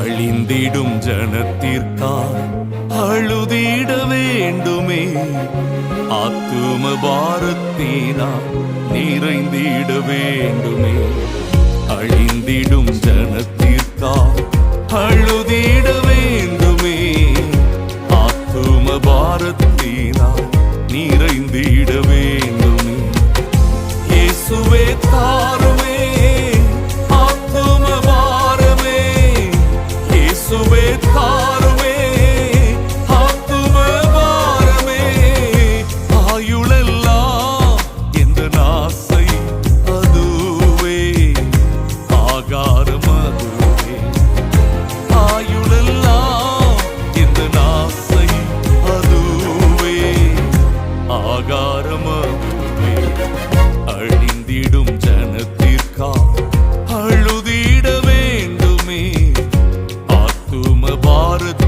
அழிந்திடும் ஜனத்திற்காய் அழுதிட வேண்டுமே. ஆத்தும பாரத்தினால் நிறைந்திட வேண்டுமே. அழிந்திடும் ஜனத்திற்காய் அழுதிட வேண்டுமே. ஆத்தும பாரத்தினால் நிறைந்திட வேண்டுமே. இயேசுவே தாருமே ஆத்தும பாரமே. இயேசுவே தாருமே ஆத்தும பாரமே. ஆயுளெல்லாம் எந்த ஆசை அதுவே, ஆகாரம் அதுவே. ஆயுளெல்லாம் எந்த ஆசை அதுவே, ஆகாரம் அதுவே. அழிந்திடும் ஜனத்திற்காய் அழுதிட வேண்டுமே. ஆத்தும பாரத்